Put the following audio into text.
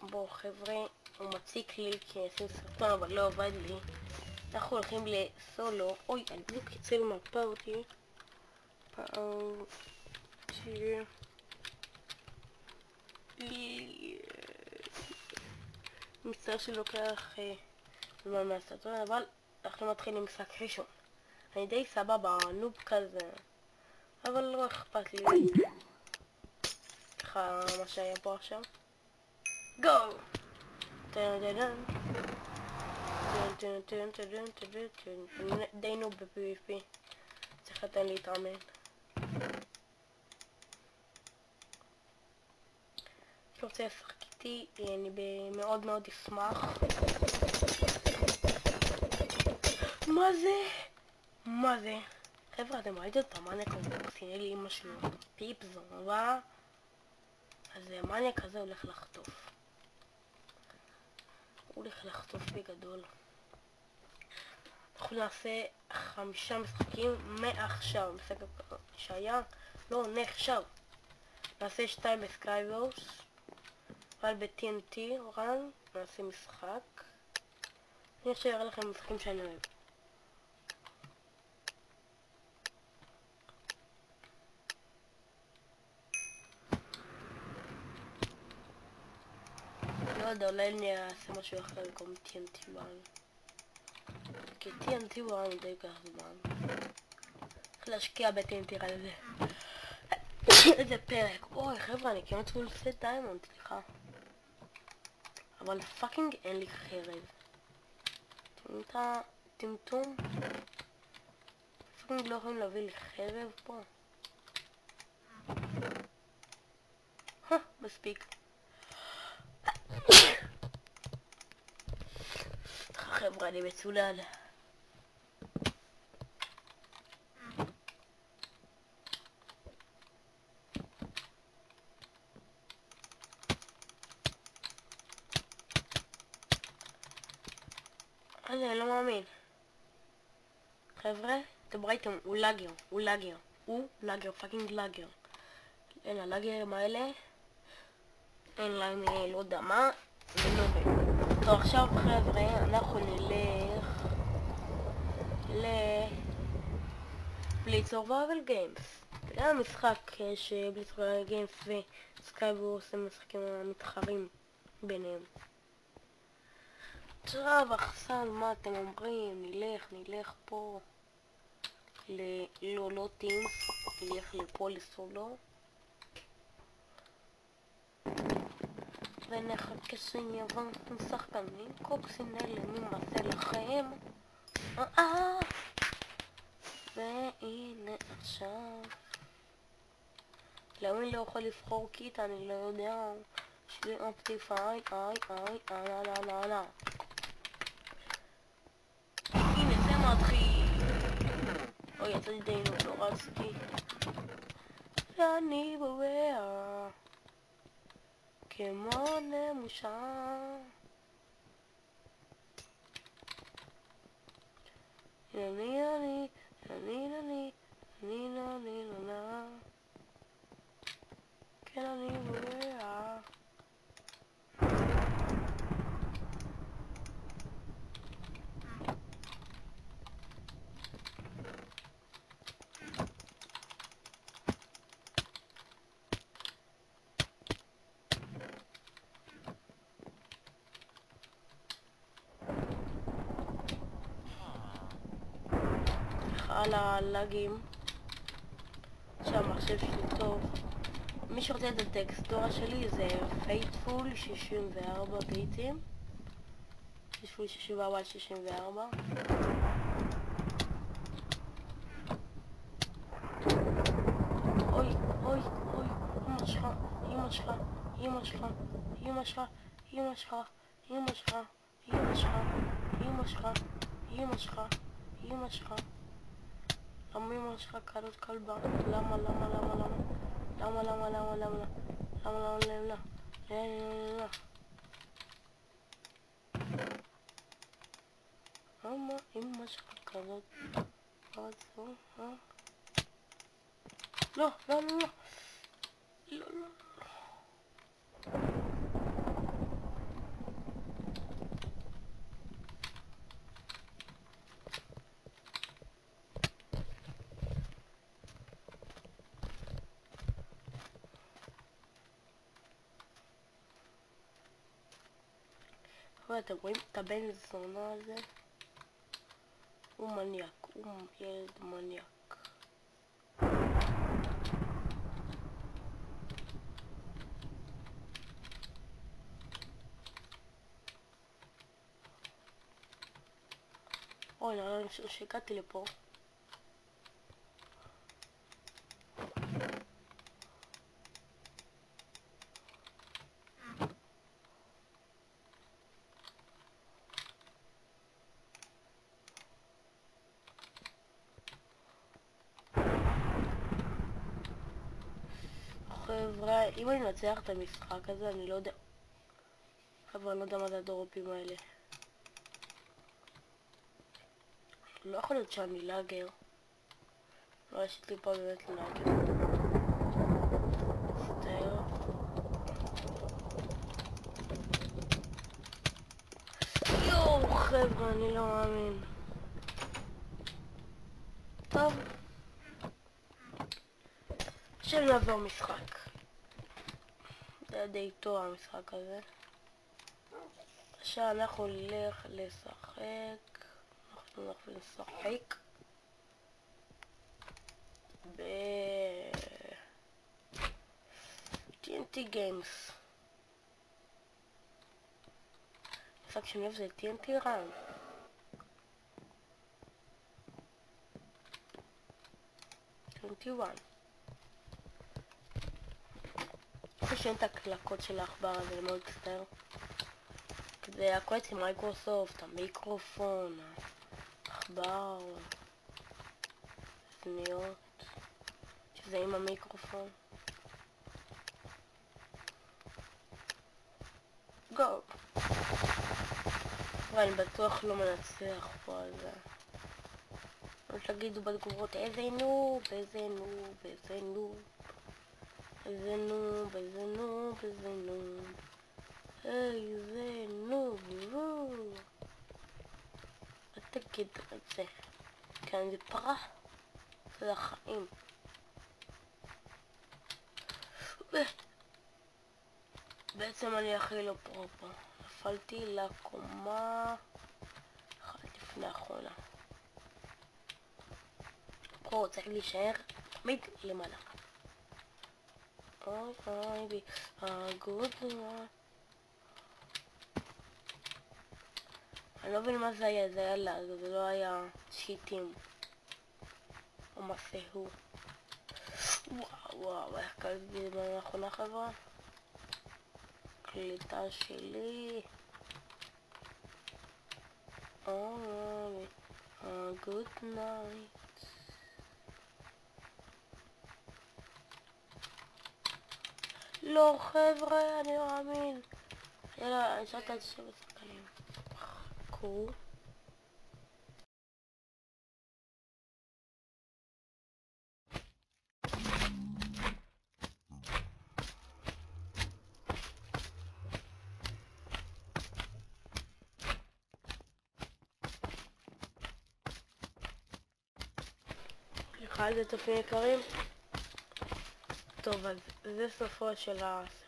בואו חבר'ה, הוא מציק לי כי עשינו סרטון אבל לא עובד לי. אנחנו הולכים לסולו. אוי, אני בדיוק יצא למפה אותי. מצטער שלוקח זמן מהסרטון, אבל אנחנו מתחילים משחק ראשון. אני די סבבה, נוב כזה, אבל לא אכפת לי. ככה מה שהיה פה עכשיו. גו! די נוב ב-PvP, צריך לתן להתאמן. רוצה לשחק איתי, אני מאוד מאוד אשמח. מה זה? מה זה? חבר'ה, אתם ראיתם את המניאק הזה? קציני לי אמא שלו פיפ זומבה. אז המניאק הזה הולך לחטוף. הוא הולך לחטוף בגדול. אנחנו נעשה 5 משחקים מעכשיו. משחק שהיה לא נחשב. נעשה 2 בסקייבורס, אבל ב-TNT רן נעשה משחק. אני רוצה להראה לכם משחקים שאני אוהב. לא יודע, אולי אני אעשה משהו אחר במקום TNT רן. כי TNT רן די כך זמן. צריך להשקיע ב-TNT רן הזה. איזה פרק. אוי חבר'ה, אני כמעט עושה דיימונד, סליחה. אבל פאקינג אין לי חרב. אתם את הטמטום? פאקינג לא יכולים להביא לי חרב פה. מספיק. חבר'ה, אני מצולן. אני לא מאמין. חבר'ה, אתם ראיתם, הוא לאגר, פאקינג לאגר. אין הלאגרים האלה. אין להם לא יודע מה. טוב, עכשיו חבר'ה, אנחנו נלך בליץ סורווייבל גיימס. זה המשחק שבליץ סורווייבל גיימס וסקייבורס הם משחקים המתחרים ביניהם. טוב, אחסן, מה אתם אומרים? נלך פה לא טימס, נלך לפה לסולו ונחכה שיבוא שחקנים קוקסינל, אני מעשה לכם. והנה עכשיו למה אני לא יכול לבחור קיט? אני לא יודע. שלי אופטיפיי, לא. הנה זה מתחיל. אוי, יצאתי די לא רצתי. ואני בוער כמו נמושה. אני כן אני בוער. על הלאגים שהמחשב שלי טוב. מי שרוצה את הטקסטורה שלי זה פייטפול 64 ביטים. פייטפול 64 על 64. אוי, אמא שלך. למה אמא שלך קלות כלבה? למה? למה אמא שלך כזאת? לא. אתם רואים את הבן זונה הזה? הוא מניאק, הוא ילד מניאק. אוי, נראה לי שהגעתי לפה. חבר'ה, אם אני מנצח את המשחק הזה, אני לא יודע. חבר'ה, אני לא יודע מה זה הדרופים האלה. לא יכול להיות שאני לאגר. לא, יש לי פה באמת לאגר. מצטער. יואו, חבר'ה, אני לא מאמין. טוב. שנעבור משחק. זה די טוב המשחק הזה. עכשיו אנחנו נלך לשחק. אנחנו נלך לשחק. ב... TNT Games. המשחק שאני אוהב זה TNT Run. TNT Run. שאין את הקלקות של האחבר הזה, אני מאוד מצטער. זה הקולץ עם מייקרוסופט, המיקרופון, העכבר, סניות, שזה עם המיקרופון. גו! ואני בטוח לא מנצח פה על זה. לא תגידו בתגובות איזה נוב, איזה נוב, איזה נוב. איזה נוב, איזה נוב, איזה נוב. איזה נוב, נוב. אל תגיד את זה. כאן זה פרה. זה החיים. בעצם אני הכי לא פרופר. נפלתי לקומה אחת לפני האחרונה. פה צריך להישאר תמיד למעלה. אוי אוי בי, הגודלה. אני לא מבין מה זה היה, זה היה לאג, זה לא היה שיטים. או מסהו. וואו וואו, איך קלתי בזמן האחרונה חברה? קליטה שלי. אוי, good night. לא חבר'ה, אני לא מאמין. יאללה, אני שאלת את 7 שחקנים. חכו. סליחה על זה צופים יקרים. טוב, אז זה סופו של הסרט.